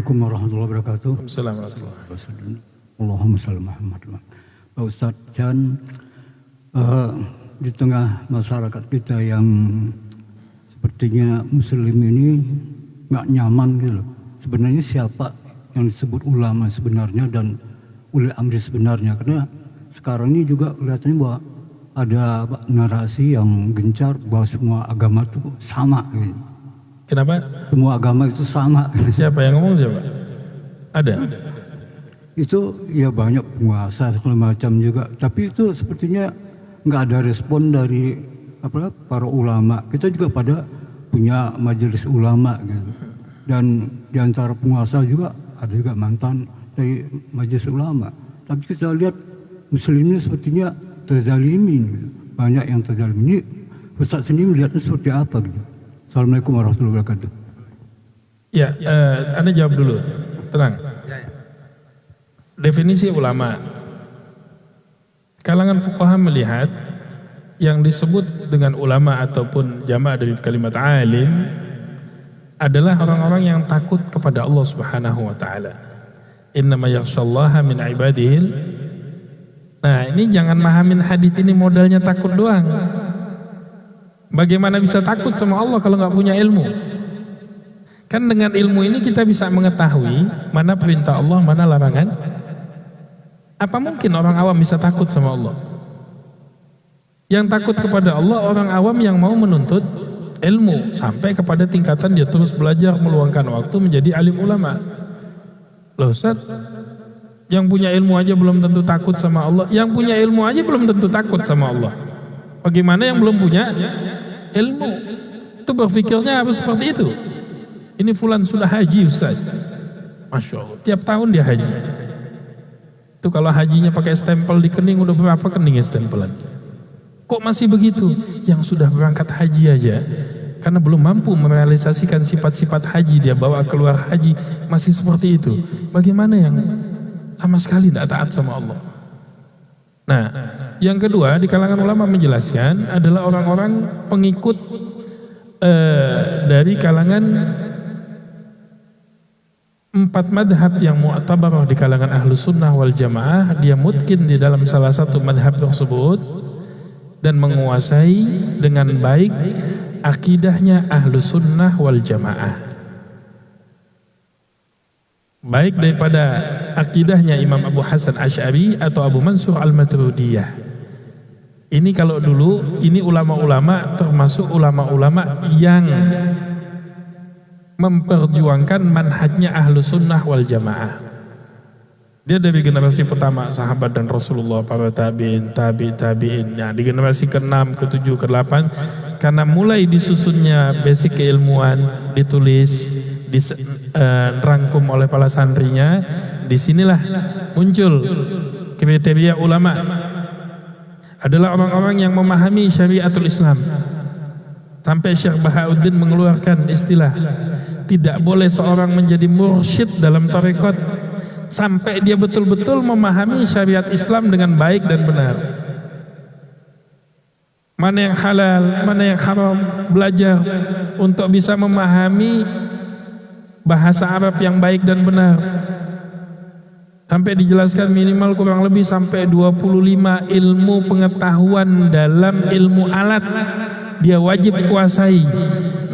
Assalamualaikum warahmatullahi wabarakatuh. Assalamualaikum. Allahumma shalli Muhammad. Pak Ustadz Chan, di tengah masyarakat kita yang sepertinya muslim ini nggak nyaman gitu. Sebenarnya siapa yang disebut ulama sebenarnya dan ulil amri sebenarnya? Karena sekarang ini juga kelihatannya bahwa ada narasi yang gencar bahwa semua agama itu sama gitu. Kenapa? Semua agama itu sama. Siapa yang ngomong siapa? Ada? Itu ya banyak penguasa segala macam juga. Tapi itu sepertinya nggak ada respon dari para ulama. Kita juga pada punya majelis ulama gitu. Dan di antara penguasa juga ada juga mantan dari majelis ulama. Tapi kita lihat muslim ini sepertinya terzalimi gitu. Banyak yang terzalimi. Ustaz sendiri melihatnya seperti apa gitu? Assalamualaikum warahmatullahi wabarakatuh. Ya, Anda jawab dulu. Tenang. Definisi ulama. Kalangan fuqaha melihat yang disebut dengan ulama ataupun jamaah dari kalimat alim adalah orang-orang yang takut kepada Allah Subhanahu wa taala. Innama yakhshallaha min ibadihil. Nah, ini jangan mahamin hadis ini modalnya takut doang. Bagaimana bisa takut sama Allah kalau nggak punya ilmu? Kan dengan ilmu ini kita bisa mengetahui mana perintah Allah, mana larangan. Apa mungkin orang awam bisa takut sama Allah? Yang takut kepada Allah orang awam yang mau menuntut ilmu sampai kepada tingkatan dia terus belajar meluangkan waktu menjadi alim ulama. Loh Ustaz, yang punya ilmu aja belum tentu takut sama Allah. Yang punya ilmu aja belum tentu takut sama Allah. Bagaimana yang belum punya ilmu? Itu berpikirnya harus seperti itu. Ini fulan sudah haji Ustaz. Masya Allah, tiap tahun dia haji. Itu kalau hajinya pakai stempel di kening, udah berapa keningnya stempelan? Kok masih begitu? Yang sudah berangkat haji aja, karena belum mampu merealisasikan sifat-sifat haji, dia bawa keluar haji, masih seperti itu. Bagaimana yang sama sekali tidak taat sama Allah? Nah, yang kedua di kalangan ulama menjelaskan adalah orang-orang pengikut dari kalangan 4 madhab yang mu'tabarah di kalangan ahlu sunnah wal jamaah. Dia mungkin di dalam salah satu madhab tersebut dan menguasai dengan baik akidahnya ahlu sunnah wal jamaah, baik daripada akidahnya Imam Abu Hasan Asy'ari atau Abu Mansur Al-Maturidiyah. Ini kalau dulu, ini ulama-ulama termasuk ulama-ulama yang memperjuangkan manhajnya ahlu sunnah wal jamaah. Dia dari generasi pertama sahabat dan Rasulullah, para tabi'in, tabi'in. Nah, di generasi ke-6, ke-7, ke-8, karena mulai disusunnya basic keilmuan, ditulis, dirangkum oleh para santrinya, disinilah muncul kriteria ulama adalah orang-orang yang memahami syariatul Islam. Sampai Syekh Bahauddin mengeluarkan istilah, tidak boleh seorang menjadi mursyid dalam tarekat sampai dia betul-betul memahami syariat Islam dengan baik dan benar. Mana yang halal, mana yang haram, belajar untuk bisa memahami bahasa Arab yang baik dan benar. Sampai dijelaskan minimal kurang lebih sampai 25 ilmu pengetahuan dalam ilmu alat dia wajib kuasai.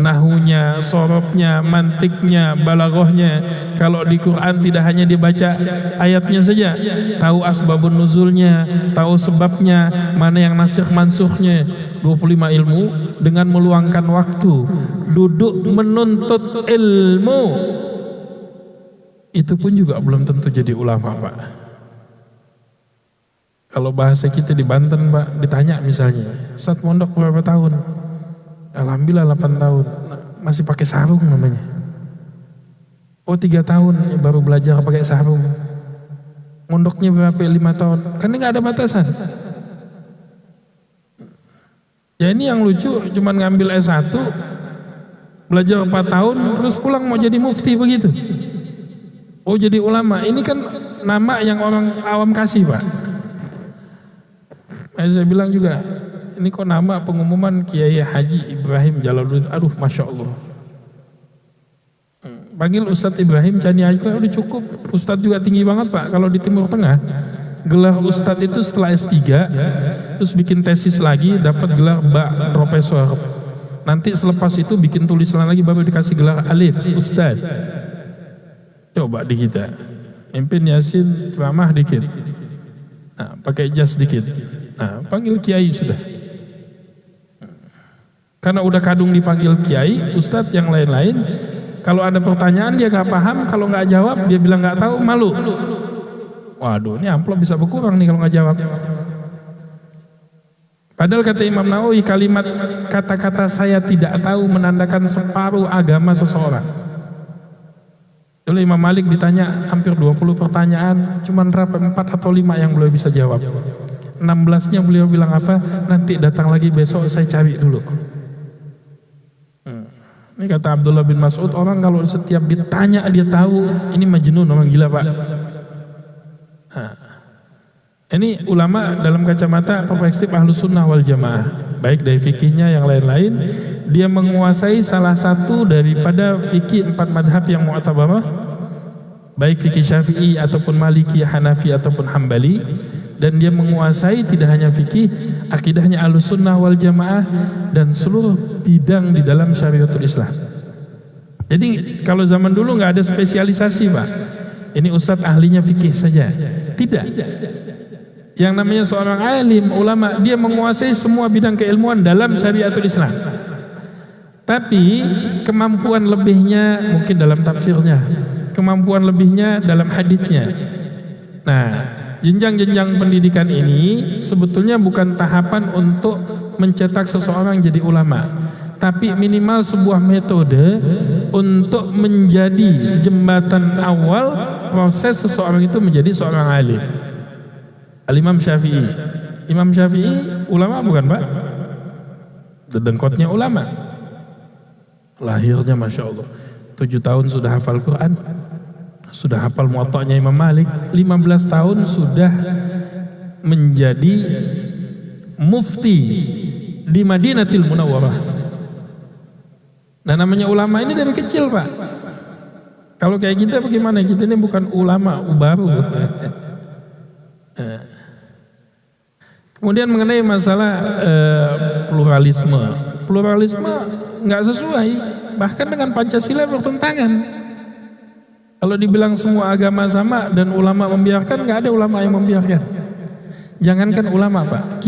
Nahunya, sorobnya, mantiknya, balaghahnya. Kalau di Quran tidak hanya dibaca ayatnya saja, tahu asbabun nuzulnya, tahu sebabnya, mana yang nasikh mansukhnya. 25 ilmu dengan meluangkan waktu duduk menuntut ilmu. Itu pun juga belum tentu jadi ulama, Pak. Kalau bahasa kita di Banten, Pak, ditanya misalnya, Ustaz mondok berapa tahun? Alhamdulillah 8 tahun. Masih pakai sarung namanya. Oh 3 tahun baru belajar pakai sarung. Mondoknya berapa? 5 tahun. Kan nggak ada batasan. Ya ini yang lucu, cuman ngambil S1, belajar 4 tahun, terus pulang mau jadi mufti begitu. Oh jadi ulama, ini kan nama yang orang awam kasih, Pak. Saya bilang juga, ini kok nama pengumuman Kiai Haji Ibrahim Jalaluddin, aduh Masya Allah. Panggil Ustadz Ibrahim Chani aja udah cukup. Ustadz juga tinggi banget Pak. Kalau di Timur Tengah, gelar Ustadz itu setelah S3, terus bikin tesis lagi, dapat gelar Mbak Profesor. Nanti selepas itu bikin tulisan lagi, baru dikasih gelar Alif Ustadz. Coba di kita, mimpin Yasin, ceramah dikit, nah, pakai jas dikit, nah, panggil Kiai sudah. Karena udah kadung dipanggil Kiai, Ustadz yang lain-lain, kalau ada pertanyaan dia nggak paham, kalau nggak jawab dia bilang nggak tahu, malu. Waduh, ini amplop bisa berkurang nih kalau nggak jawab. Padahal kata Imam Nawawi, kalimat kata-kata saya tidak tahu menandakan separuh agama seseorang. Dulu Imam Malik ditanya hampir 20 pertanyaan, cuman 4 atau 5 yang beliau bisa jawab. 16-nya beliau bilang apa? Nanti datang lagi besok, saya cari dulu. Ini kata Abdullah bin Mas'ud, orang kalau setiap ditanya dia tahu, ini majnun, orang gila Pak. Nah, ini ulama dalam kacamata perspektif Ahlus Sunnah wal Jamaah, baik dari fikihnya yang lain-lain, dia menguasai salah satu daripada fikih 4 madhab yang mu'tabarah, baik fikih Syafi'i ataupun Maliki, Hanafi ataupun Hambali, dan dia menguasai tidak hanya fikih, akidahnya Ahlus Sunnah wal Jamaah dan seluruh bidang di dalam syariatul Islam. Jadi kalau zaman dulu nggak ada spesialisasi Pak, ini ustadz ahlinya fikih saja, tidak. Yang namanya seorang alim, ulama, dia menguasai semua bidang keilmuan dalam syariatul Islam. Tapi kemampuan lebihnya mungkin dalam tafsirnya, kemampuan lebihnya dalam haditsnya. Nah, jenjang-jenjang pendidikan ini sebetulnya bukan tahapan untuk mencetak seseorang jadi ulama, tapi minimal sebuah metode untuk menjadi jembatan awal proses seseorang itu menjadi seorang alim. Al-Imam Syafi'i, Imam Syafi'i ulama bukan Pak? Dedengkotnya ulama. Lahirnya Masya Allah 7 tahun sudah hafal Quran, sudah hafal Muwatta'nya Imam Malik, 15 tahun sudah menjadi mufti di Madinatul Munawwarah. Nah, namanya ulama ini dari kecil Pak. Kalau kayak kita bagaimana? Kita ini bukan ulama baru. Kemudian mengenai masalah pluralisme nggak sesuai, bahkan dengan Pancasila bertentangan. Kalau dibilang semua agama sama dan ulama membiarkan, nggak ada ulama yang membiarkan. Jangankan ulama Pak,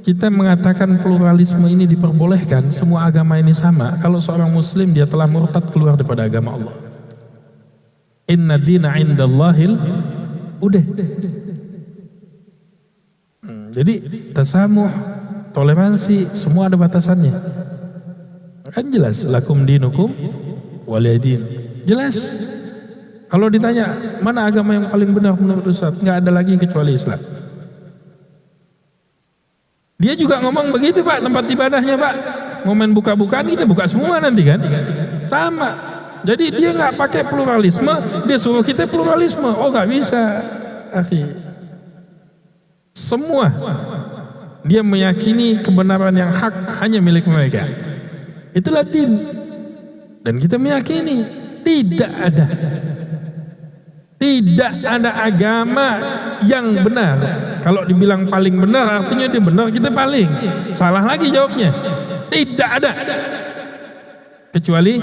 kita mengatakan pluralisme ini diperbolehkan, semua agama ini sama. Kalau seorang muslim dia telah murtad keluar daripada agama Allah. Inna dina indallahil udah. Jadi tasamuh, toleransi, semua ada batasannya. Kan jelas, lakum dinukum waliyadin. Jelas. Kalau ditanya mana agama yang paling benar menurut Ustaz, nggak ada lagi kecuali Islam. Dia juga ngomong begitu Pak, tempat ibadahnya Pak, momen buka-bukaan kita buka semua nanti kan, sama. Jadi dia nggak pakai pluralisme, dia suruh kita pluralisme. Oh nggak bisa, akhi. Semua dia meyakini kebenaran yang hak hanya milik mereka. Itulah din. Dan kita meyakini tidak ada agama yang benar. Kalau dibilang paling benar artinya dia benar, kita paling. Salah lagi jawabnya. Tidak ada. Kecuali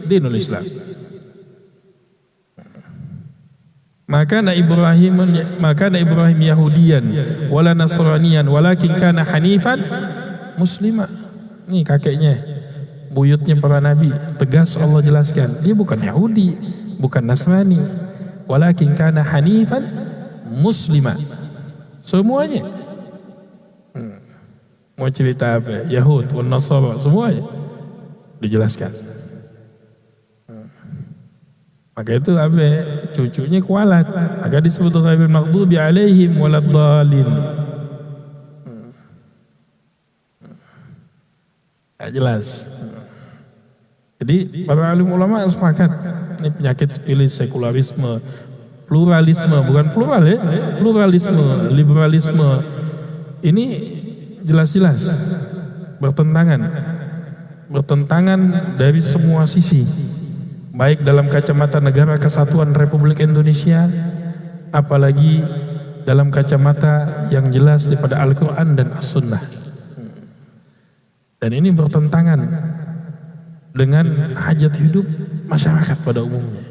dinul Islam. Maka Ibrahim Yahudian wala Nasranian walakin kana hanifan muslimah. Ini kakeknya, buyutnya para nabi, tegas Allah jelaskan, dia bukan Yahudi, bukan Nasrani, walakin kana hanifan muslimah. Semuanya. Mau cerita apa? Yahud, wan Nasara, semuanya dijelaskan. Maka itu apa? Cucunya kualat. Maka disebut ghairil maghdubi alaihim waladdallin. Jelas. Jadi para alim ulama sepakat ini penyakit spilis, sekularisme, pluralisme, bukan plural ya, pluralisme, liberalisme. Ini jelas-jelas bertentangan dari semua sisi. baik dalam kacamata Negara Kesatuan Republik Indonesia, apalagi dalam kacamata yang jelas daripada Al-Quran dan As-Sunnah. Dan ini bertentangan dengan hajat hidup masyarakat pada umumnya.